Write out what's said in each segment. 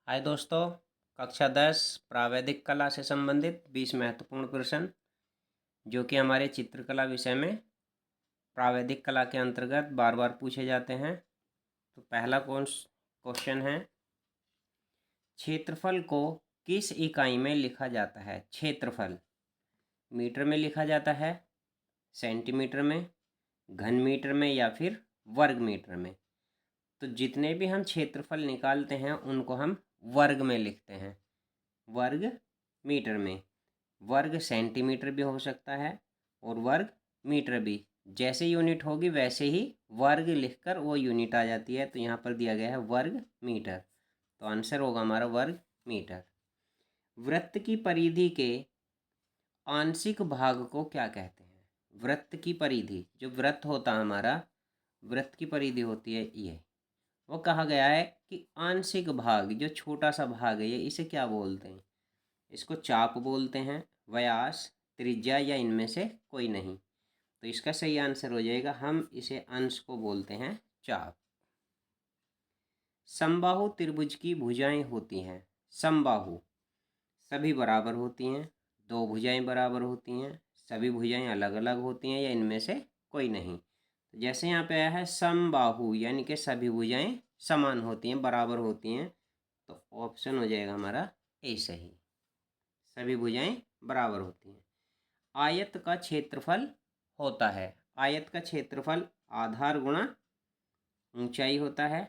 हाय दोस्तों, कक्षा 10 प्रावैधिक कला से संबंधित 20 महत्वपूर्ण प्रश्न जो कि हमारे चित्रकला विषय में प्रावैधिक कला के अंतर्गत बार बार पूछे जाते हैं। तो पहला क्वेश्चन है, क्षेत्रफल को किस इकाई में लिखा जाता है? क्षेत्रफल मीटर में लिखा जाता है, सेंटीमीटर में, घन मीटर में या फिर वर्ग मीटर में? तो जितने भी हम क्षेत्रफल निकालते हैं उनको हम वर्ग में लिखते हैं, वर्ग मीटर में। वर्ग सेंटीमीटर भी हो सकता है और वर्ग मीटर भी। जैसे यूनिट होगी वैसे ही वर्ग लिखकर वो यूनिट आ जाती है। तो यहाँ पर दिया गया है वर्ग मीटर, तो आंसर होगा हमारा वर्ग मीटर। वृत्त की परिधि के आंशिक भाग को क्या कहते हैं? वृत्त की परिधि, जो वृत्त होता है हमारा, वृत्त की परिधि होती है ये, वो कहा गया है कि आंशिक भाग, जो छोटा सा भाग है ये, इसे क्या बोलते हैं? इसको चाप बोलते हैं, व्यास, त्रिज्या या इनमें से कोई नहीं। तो इसका सही आंसर हो जाएगा, हम इसे अंश को बोलते हैं चाप। समबाहु त्रिभुज की भुजाएं होती हैं। समबाहु सभी बराबर होती हैं, दो भुजाएं बराबर होती हैं, सभी भुजाएं अलग अलग होती हैं या इनमें से कोई नहीं। तो जैसे यहाँ पे आया है समबाहु, यानी कि सभी भुजाएं समान होती हैं, बराबर होती हैं, तो ऑप्शन हो जाएगा हमारा ए सही, सभी भुजाएं बराबर होती हैं। आयत का क्षेत्रफल होता है। आयत का क्षेत्रफल आधार गुणा ऊंचाई होता है,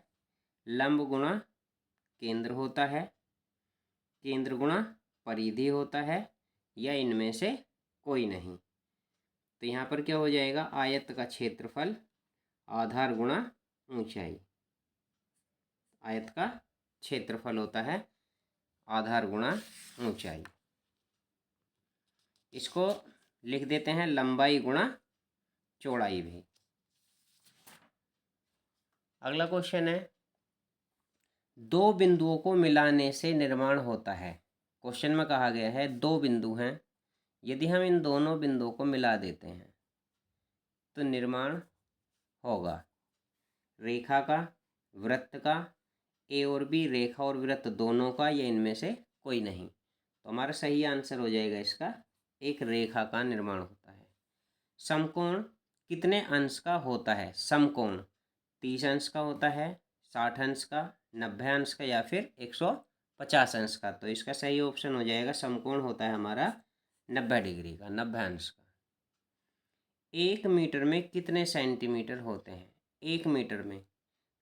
लंब गुणा केंद्र होता है, केंद्र गुणा परिधि होता है या इनमें से कोई नहीं। तो यहाँ पर क्या हो जाएगा? आयत का क्षेत्रफल आधार गुणा ऊंचाई। आयत का क्षेत्रफल होता है आधार गुणा ऊंचाई। इसको लिख देते हैं लंबाई गुणा चौड़ाई भी। अगला क्वेश्चन है, दो बिंदुओं को मिलाने से निर्माण होता है। क्वेश्चन में कहा गया है दो बिंदु हैं, यदि हम इन दोनों बिंदुओं को मिला देते हैं तो निर्माण होगा रेखा का, वृत्त का, ए और बी, रेखा और वृत्त दोनों का या इनमें से कोई नहीं। तो हमारा सही आंसर हो जाएगा इसका, एक रेखा का निर्माण होता है। समकोण कितने अंश का होता है? समकोण 30 अंश का होता है, 60 अंश का, 90 अंश का या फिर 150 अंश का। तो इसका सही ऑप्शन हो जाएगा, समकोण होता है हमारा 90 डिग्री का, 90 अंश का। 1 मीटर में कितने सेंटीमीटर होते हैं? 1 मीटर में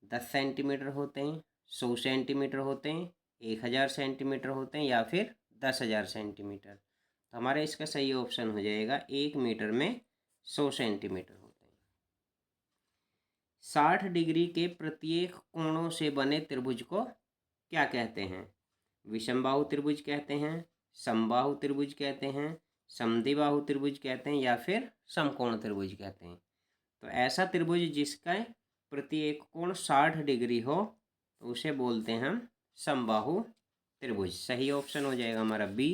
10 सेंटीमीटर होते हैं, 100 सेंटीमीटर होते हैं, 1000 सेंटीमीटर होते हैं या फिर 10,000 सेंटीमीटर। तो हमारा इसका सही ऑप्शन हो जाएगा 1 मीटर में 100 सेंटीमीटर होते हैं। 60 डिग्री के प्रत्येक कोणों से बने त्रिभुज को क्या कहते हैं? विषमबाहु त्रिभुज कहते हैं, समबाहु त्रिभुज कहते हैं, समद्विबाहु त्रिभुज कहते हैं या फिर समकोण त्रिभुज कहते हैं। तो ऐसा त्रिभुज जिसका प्रत्येक कोण 60 डिग्री हो तो उसे बोलते हैं हम समबाहु त्रिभुज। सही ऑप्शन हो जाएगा हमारा बी।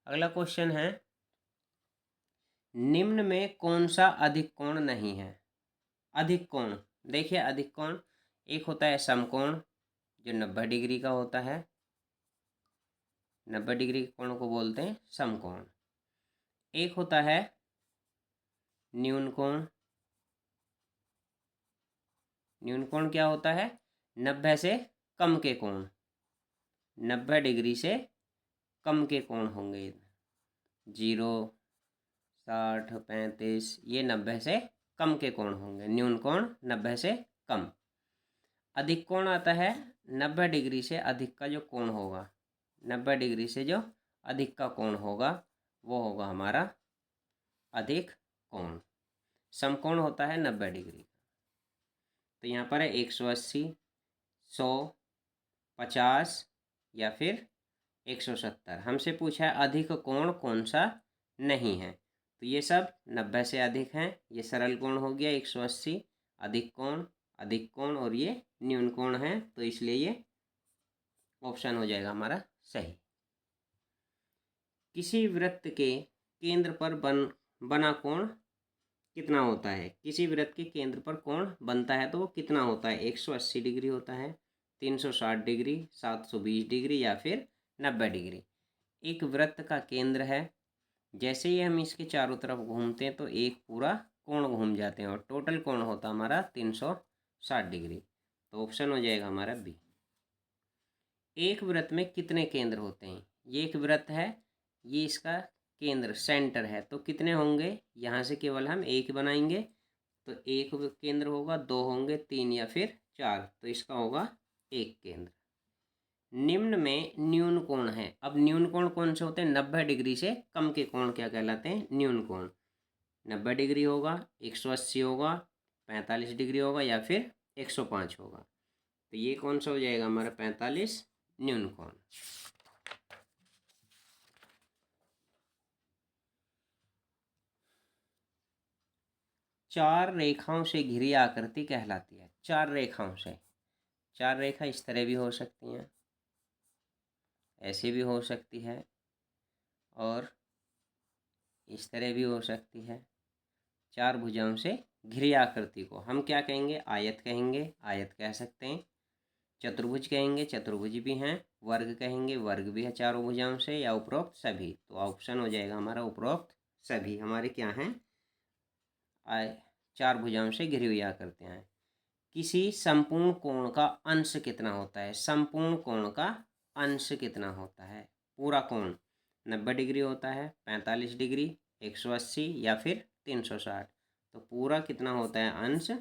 अगला क्वेश्चन है, निम्न में कौन सा अधिक कोण नहीं है? अधिक कोण, देखिए अधिक कोण एक होता है समकोण जो 90 डिग्री का होता है, 90 डिग्री के कोण को बोलते हैं समकोण। एक होता है न्यून कोण। न्यून कोण क्या होता है? 90 से कम के कोण, 90 डिग्री से कम के कोण होंगे, 0, 60, 35, ये 90 से कम के कोण होंगे। न्यून कोण 90 से कम। अधिक कोण आता है 90 डिग्री से अधिक का जो कोण होगा, 90 डिग्री से जो अधिक का कोण होगा वो होगा हमारा अधिक कोण। समकोण होता है 90 डिग्री। तो यहाँ पर है 180, 100, 50 या फिर 170। हमसे पूछा है अधिक कोण कौन सा नहीं है, तो ये सब 90 से अधिक हैं। ये सरल कोण हो गया 180, अधिक कोण और ये न्यून कोण है, तो इसलिए ये ऑप्शन हो जाएगा हमारा सही। किसी वृत्त के केंद्र पर बना कोण कितना होता है। किसी वृत्त के केंद्र पर कोण बनता है तो वो कितना होता है, 180 डिग्री होता है, 360 डिग्री, 720 डिग्री या फिर 90 डिग्री। एक वृत्त का केंद्र है, जैसे ही हम इसके चारों तरफ घूमते हैं तो एक पूरा कोण घूम जाते हैं और टोटल कोण होता है हमारा 360 डिग्री। तो ऑप्शन हो जाएगा हमारा बी। एक वृत्त में कितने केंद्र होते हैं, ये एक वृत्त है, ये इसका केंद्र सेंटर है, तो कितने होंगे, यहाँ से केवल हम एक बनाएंगे, तो एक केंद्र होगा, दो होंगे, तीन या फिर चार, तो इसका होगा एक केंद्र। निम्न में न्यून कोण है। अब न्यून कोण कौन से होते हैं, 90 डिग्री से कम के कोण क्या कहलाते हैं, न्यून कोण। 90 डिग्री होगा, 180 होगा, 45 डिग्री होगा या फिर 105 होगा। तो ये कौन सा हो जाएगा हमारा 45 न्यून कोण। चार रेखाओं से घिरी आकृति कहलाती है। चार रेखाओं से, चार रेखा इस तरह भी हो सकती हैं, ऐसे भी हो सकती है और इस तरह भी हो सकती है। चार भुजाओं से घिरी आकृति को हम क्या कहेंगे, आयत कहेंगे, आयत कह सकते हैं। चतुर्भुज कहेंगे, चतुर्भुज भी हैं। वर्ग कहेंगे, वर्ग भी है चारों भुजाओं से, या उपरोक्त सभी। तो ऑप्शन हो जाएगा हमारा उपरोक्त सभी हमारे क्या हैं, चार भुजाओं से घिरी हुई आकृतियाँ हैं। किसी संपूर्ण कोण का अंश कितना होता है, संपूर्ण कोण का अंश कितना होता है। पूरा कोण 90 डिग्री होता है, 45 डिग्री, 180 या फिर 360। तो पूरा कितना होता है अंश,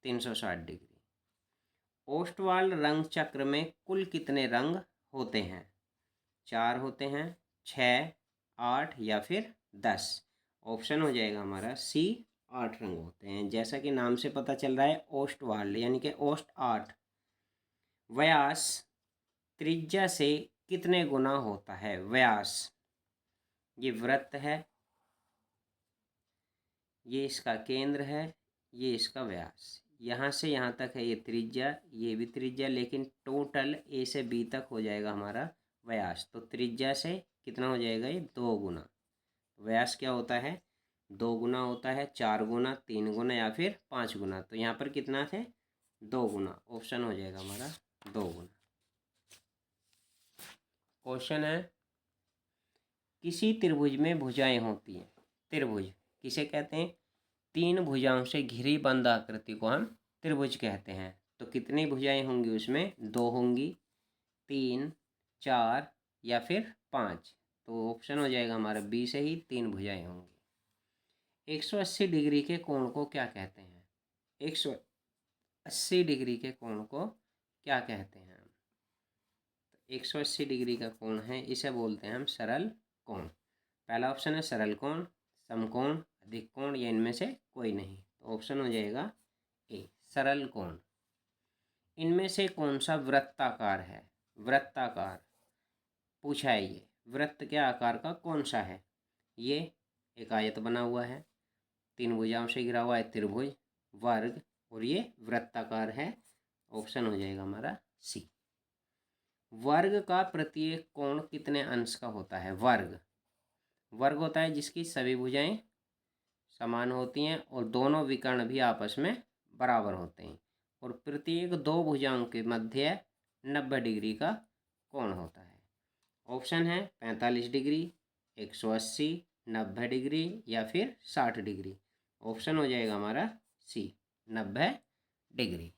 360 डिग्री। ओस्टवाल्ड रंग चक्र में कुल कितने रंग होते हैं, चार होते हैं, 6, 8 या फिर 10। ऑप्शन हो जाएगा हमारा सी, 8 रंग होते हैं। जैसा कि नाम से पता चल रहा है ओस्टवाल्ड यानी कि ओस्ट 8। व्यास त्रिज्या से कितने गुना होता है, व्यास, ये वृत्त है, ये इसका केंद्र है, ये इसका व्यास, यहाँ से यहाँ तक है ये त्रिज्या, ये भी त्रिज्या, लेकिन टोटल ए से बी तक हो जाएगा हमारा व्यास। तो त्रिज्या से कितना हो जाएगा, ये 2 गुना। व्यास क्या होता है, 2 गुना होता है, 4 गुना, 3 गुना या फिर 5 गुना। तो यहाँ पर कितना थे, 2 गुना। ऑप्शन हो जाएगा हमारा 2 गुना। क्वेश्चन है, किसी त्रिभुज में भुजाएं होती हैं। त्रिभुज किसे कहते हैं, 3 भुजाओं से घिरी बंद आकृति को हम त्रिभुज कहते हैं। तो कितनी भुजाएं होंगी उसमें, 2 होंगी, 3, 4 या फिर 5। तो ऑप्शन हो जाएगा हमारा बी से ही 3 भुजाएं होंगी। 180 डिग्री के कोण को क्या कहते हैं, 180 डिग्री के कोण को क्या कहते हैं। 180 डिग्री का कोण है, इसे बोलते हैं हम सरल कोण। पहला ऑप्शन है सरल कोण, समकोण, अधिक कोण, या इनमें से कोई नहीं। तो ऑप्शन हो जाएगा ए, सरल कोण। इनमें से कौन सा वृत्ताकार है, वृत्ताकार पूछा है, ये वृत्त के आकार का कौन सा है। ये एक आयत बना हुआ है, 3 भुजाओं से घिरा हुआ है, त्रिभुज, वर्ग, और ये वृत्ताकार है। ऑप्शन हो जाएगा हमारा सी। वर्ग का प्रत्येक कोण कितने अंश का होता है, वर्ग, वर्ग होता है जिसकी सभी भुजाएं समान होती हैं और दोनों विकर्ण भी आपस में बराबर होते हैं, और प्रत्येक 2 भुजाओं के मध्य 90 डिग्री का कोण होता है। ऑप्शन है 45 डिग्री, 180, 90 डिग्री या फिर 60 डिग्री। ऑप्शन हो जाएगा हमारा सी, 90 डिग्री।